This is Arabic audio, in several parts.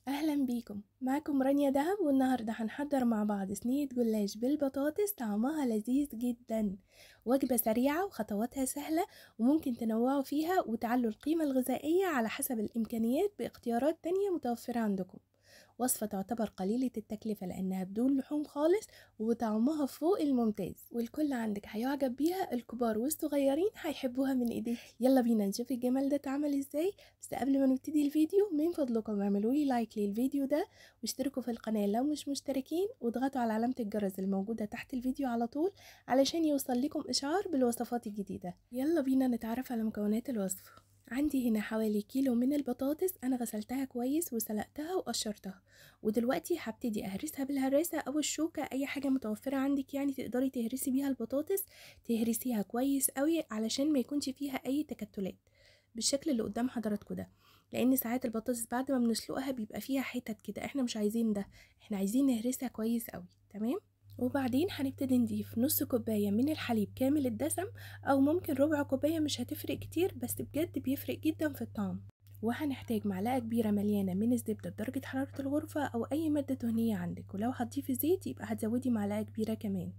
اهلا بيكم، معكم رانيا دهب، والنهارده هنحضر مع بعض صينيه جلاش بالبطاطس. طعمها لذيذ جدا، وجبه سريعه وخطواتها سهله، وممكن تنوعوا فيها وتعلوا القيمه الغذائيه على حسب الامكانيات باختيارات تانية متوفره عندكم. وصفة تعتبر قليلة التكلفة لأنها بدون لحوم خالص، وطعمها فوق الممتاز، والكل عندك هيعجب بيها، الكبار والصغيرين هيحبوها من ايديك. يلا بينا نشوف الجمال ده اتعمل ازاي. بس قبل ما نبتدي الفيديو، من فضلكم اعملوا لي لايك للفيديو ده، واشتركوا في القناة لو مش مشتركين، واضغطوا على علامة الجرس الموجودة تحت الفيديو على طول علشان يوصل لكم اشعار بالوصفات الجديدة. يلا بينا نتعرف على مكونات الوصفة. عندي هنا حوالي كيلو من البطاطس، انا غسلتها كويس وسلقتها وقشرتها، ودلوقتي هبتدي اهرسها بالهراسة او الشوكة، اي حاجة متوفرة عندك يعني تقدري تهرسي بيها البطاطس. تهرسيها كويس قوي علشان ما يكونش فيها اي تكتلات بالشكل اللي قدام حضراتكم ده، لان ساعات البطاطس بعد ما بنسلقها بيبقى فيها حتت كده، احنا مش عايزين ده، احنا عايزين نهرسها كويس قوي. تمام. وبعدين هنبتدي نضيف نص كوباية من الحليب كامل الدسم، او ممكن ربع كوباية، مش هتفرق كتير بس بجد بيفرق جدا في الطعم. وهنحتاج معلقة كبيرة مليانة من الزبدة بدرجة حرارة الغرفة أو أي مادة دهنية عندك، ولو هتضيفي زيت يبقى هتزودي معلقة كبيرة كمان.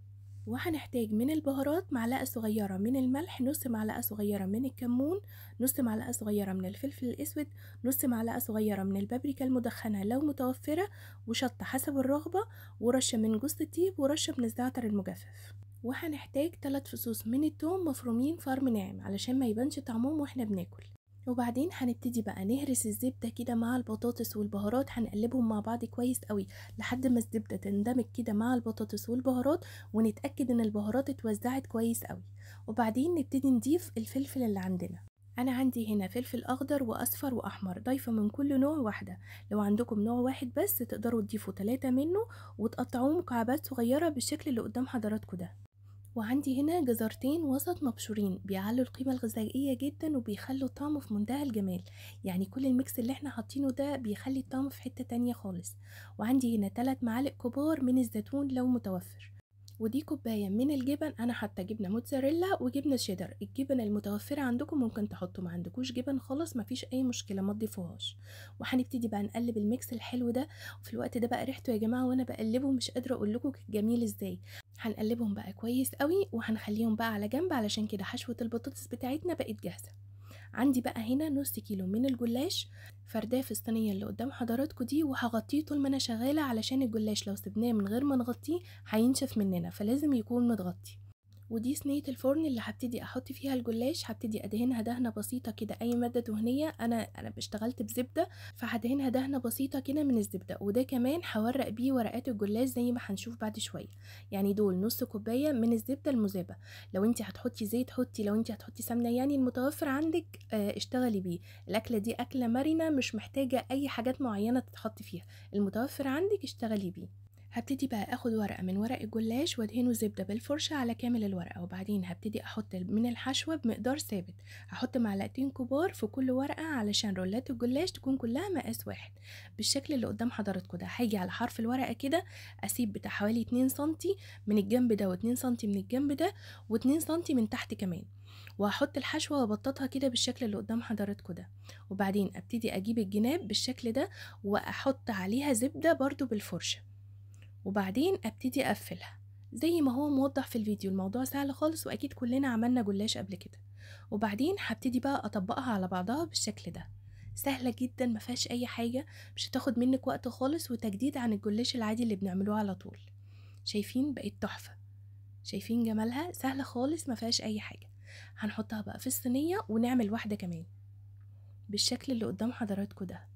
وهنحتاج من البهارات معلقة صغيرة من الملح، نص معلقة صغيرة من الكمون، نص معلقة صغيرة من الفلفل الأسود، نص معلقة صغيرة من البابريكا المدخنة لو متوفرة، وشطة حسب الرغبة، ورشة من جوز الطيب، ورشة من الزعتر المجفف. وهنحتاج 3 فصوص من التوم مفرومين فرم ناعم علشان ما يبانش طعمهم واحنا بناكل. وبعدين هنبتدي بقى نهرس الزبدة كده مع البطاطس والبهارات، هنقلبهم مع بعض كويس قوي لحد ما الزبدة تندمج كده مع البطاطس والبهارات، ونتأكد ان البهارات اتوزعت كويس قوي. وبعدين نبتدي نضيف الفلفل اللي عندنا. انا عندي هنا فلفل اخضر واصفر واحمر، ضايفه من كل نوع واحده. لو عندكم نوع واحد بس تقدروا تضيفوا 3 منه، وتقطعوه مكعبات صغيره بالشكل اللي قدام حضراتكم ده. وعندي هنا جزرتين وسط مبشورين، بيعلوا القيمة الغذائية جدا وبيخلوا الطعم في منتهى الجمال، يعني كل الميكس اللي احنا حاطينه ده بيخلي الطعم في حتة تانية خالص. وعندي هنا 3 معالق كبار من الزيتون لو متوفر. ودي كوباية من الجبن، انا حاطه جبنة موتزاريلا وجبنة شيدر، الجبن المتوفرة عندكم ممكن تحطوا، ما عندكوش جبن خلاص مفيش اي مشكلة ما تضيفوهاش. وهنبتدي بقى نقلب الميكس الحلو ده، وفي الوقت ده بقى ريحته يا جماعة وانا بقلبه مش قادرة اقول لكم جميل ازاي. هنقلبهم بقى كويس قوي وهنخليهم بقى على جنب، علشان كده حشوة البطاطس بتاعتنا بقت جاهزة. عندي بقى هنا نص كيلو من الجلاش، فرداه في الصينية اللي قدام حضراتكم دي، وهغطيه طول ما انا شغالة، علشان الجلاش لو سبناه من غير ما نغطيه هينشف مننا، فلازم يكون متغطي. ودي صينية الفرن اللي هبتدي احط فيها الجلاش، هبتدي ادهنها دهنة بسيطة كده، اي مادة دهنية، انا اشتغلت بزبدة، فهدهنها دهنة بسيطة كده من الزبدة. وده كمان هورق بيه ورقات الجلاش زي ما هنشوف بعد شوية. يعني دول نص كوباية من الزبدة المذابة، لو انت هتحطي زيت حطي، لو انت هتحطي سمنة يعني المتوفر عندك اشتغلي بيه. الاكلة دي اكلة مرنة مش محتاجة اي حاجات معينة تتحط فيها، المتوفر عندك اشتغلي بيه. هبتدي بقى اخد ورقة من ورق الجلاش وادهنه زبدة بالفرشة على كامل الورقة، وبعدين هبتدي احط من الحشوة بمقدار ثابت، هحط معلقتين كبار في كل ورقة علشان رولات الجلاش تكون كلها مقاس واحد بالشكل اللي قدام حضراتكم ده. هاجي على حرف الورقة كده اسيب بتاع حوالي 2 سنتي من الجنب ده، و2 سنتي من الجنب ده، و2 سنتي من تحت كمان، وهحط الحشوة وابططها كده بالشكل اللي قدام حضراتكم ده. وبعدين ابتدي اجيب الجناب بالشكل ده واحط عليها زبدة برضو بالفرشة، وبعدين ابتدي اقفلها زي ما هو موضح في الفيديو. الموضوع سهل خالص، واكيد كلنا عملنا جلاش قبل كده. وبعدين هبتدي بقى اطبقها على بعضها بالشكل ده، سهلة جدا ما فيهاش اي حاجة، مش هتاخد منك وقت خالص، وتجديد عن الجلاش العادي اللي بنعملوه على طول. شايفين بقت تحفة؟ شايفين جمالها؟ سهلة خالص ما فيهاش اي حاجة. هنحطها بقى في الصينية ونعمل واحدة كمان بالشكل اللي قدام حضراتكم ده.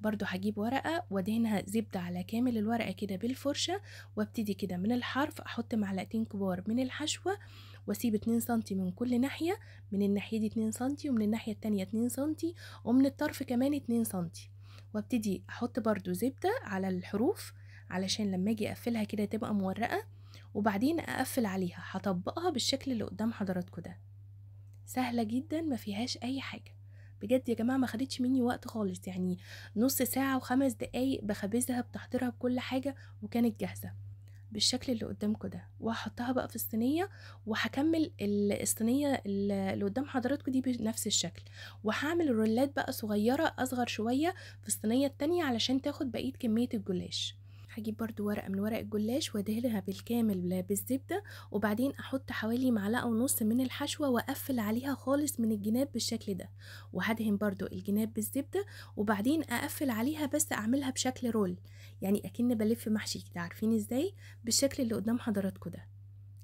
برضو هجيب ورقة وادهنها زبدة على كامل الورقة كده بالفرشة، وابتدي كده من الحرف احط معلقتين كبار من الحشوة، واسيب 2 سنتي من كل ناحية، من الناحية دي 2 سنتي، ومن الناحية التانية 2 سنتي، ومن الطرف كمان 2 سنتي. وابتدي احط برضو زبدة على الحروف علشان لما اجي اقفلها كده تبقى مورقة، وبعدين اقفل عليها، هطبقها بالشكل اللي قدام حضراتكم ده. سهلة جدا ما فيهاش اي حاجة، بجد يا جماعة ما خدتش مني وقت خالص، يعني نص ساعة و5 دقايق بخبزها بتحضيرها بكل حاجة وكانت جاهزة. بالشكل اللي قدامكم ده، وهحطها بقى في الصينيه، وهكمل الصينيه اللي قدام حضراتكم دي بنفس الشكل، وهعمل رولات بقى صغيره اصغر شويه في الصينيه التانية علشان تاخد بقيه كميه الجلاش. هجيب برضو ورقة من ورق الجلاش وادهنها بالكامل بالزبدة، وبعدين احط حوالي معلقة ونص من الحشوة واقفل عليها خالص من الجناب بالشكل ده، وهدهن برضو الجناب بالزبدة، وبعدين اقفل عليها بس اعملها بشكل رول، يعني اكن بلف محشي كده، عارفين ازاي؟ بالشكل اللي قدام حضراتكم ده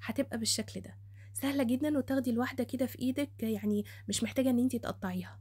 هتبقى بالشكل ده، سهلة جدا، وتاخدي الواحدة كده في ايدك، يعني مش محتاجة ان انتي تقطعيها.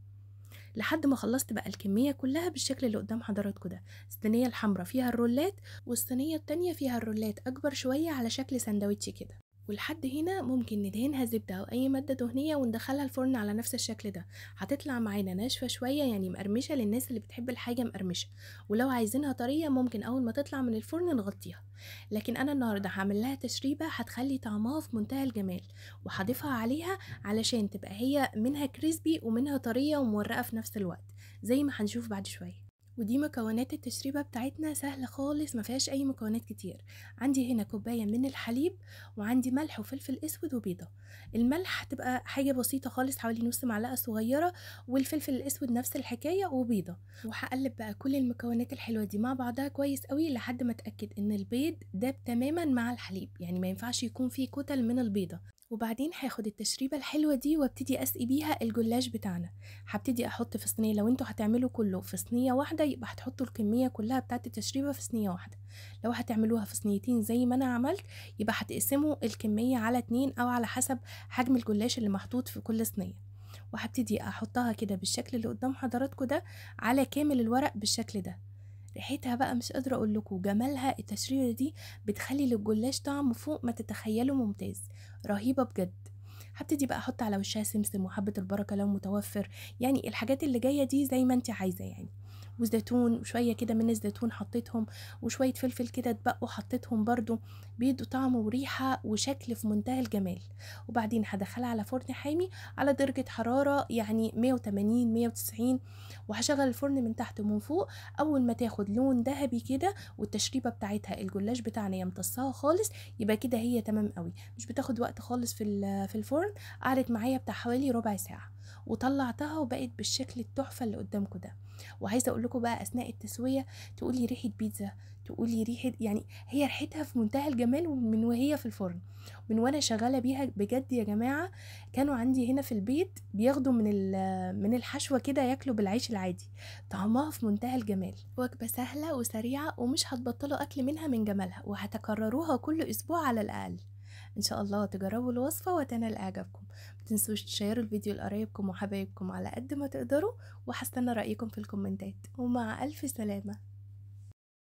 لحد ما خلصت بقى الكمية كلها بالشكل اللي قدام حضراتكم ده، الصينية الحمراء فيها الرولات، والصينية التانية فيها الرولات أكبر شوية على شكل سندوتش كده. ولحد هنا ممكن ندهنها زبدة أو أي مادة دهنية وندخلها الفرن على نفس الشكل ده، هتطلع معانا ناشفة شوية، يعني مقرمشة للناس اللي بتحب الحاجة مقرمشة، ولو عايزينها طرية ممكن أول ما تطلع من الفرن نغطيها. لكن أنا النهاردة هعمل لها تشريبة هتخلي طعمها في منتهى الجمال، وهضيفها عليها علشان تبقى هي منها كريسبي ومنها طرية ومورقة في نفس الوقت، زي ما هنشوف بعد شوية. ودي مكونات التشريبة بتاعتنا سهلة خالص، ما فيهاش اي مكونات كتير. عندي هنا كوباية من الحليب، وعندي ملح وفلفل اسود وبيضة. الملح هتبقى حاجة بسيطة خالص، حوالي نص معلقة صغيرة، والفلفل الاسود نفس الحكاية وبيضة. وهقلب بقى كل المكونات الحلوة دي مع بعضها كويس قوي لحد ما اتأكد ان البيض داب تماما مع الحليب، يعني ما ينفعش يكون فيه كتل من البيضة. وبعدين هاخد التشريبة الحلوة دي وابتدي اسقي بيها الجلاش بتاعنا. هبتدي احط في صينية، لو انتوا هتعملوا كله في صينية واحدة يبقى هتحطوا الكمية كلها بتاعت التشريبة في صينية واحدة، لو هتعملوها في صينيتين زي ما انا عملت يبقى هتقسموا الكمية على 2 او على حسب حجم الجلاش اللي محطوط في كل صينية. وهبتدي احطها كده بالشكل اللي قدام حضراتكم ده على كامل الورق بالشكل ده. ريحتها بقى مش قادرة اقول لكم جمالها، التشريبة دي بتخلي للجلاش طعم فوق ما تتخيلوا ممتاز، رهيبة بجد. هبتدي بقى احط على وشها سمسم وحبة البركة لو متوفر، يعني الحاجات اللي جاية دي زي ما انت عايزة يعني، وزيتون وشوية كده من الزيتون حطيتهم، وشوية فلفل كده اتبقوا حطيتهم برضو، بيدوا طعم وريحة وشكل في منتهى الجمال. وبعدين هدخلها على فرن حامي على درجة حرارة يعني 180 190، وهشغل الفرن من تحت ومن فوق. اول ما تاخد لون ذهبي كده والتشريبة بتاعتها الجلاش بتاعنا يمتصها خالص، يبقى كده هي تمام قوي، مش بتاخد وقت خالص في الفرن. قعدت معايا بتاع حوالي ربع ساعة، وطلعتها وبقت بالشكل التحفة اللي قدامكم ده. وعايزه اقول لكم بقى اثناء التسويه تقولي ريحه بيتزا، تقولي ريحه، يعني هي ريحتها في منتهى الجمال من وهي في الفرن، من وانا شغاله بيها بجد يا جماعه. كانوا عندي هنا في البيت بياخدوا من الحشوه كده ياكلوا بالعيش العادي، طعمها في منتهى الجمال. وجبه سهله وسريعه ومش هتبطلوا اكل منها من جمالها، وهتكرروها كل اسبوع على الاقل. ان شاء الله تجربوا الوصفه وتنال اعجابكم. متنسوش تشيروا الفيديو لقرايبكم وحبايبكم على قد ما تقدروا، وهستنى رأيكم في الكومنتات، ومع ألف سلامة.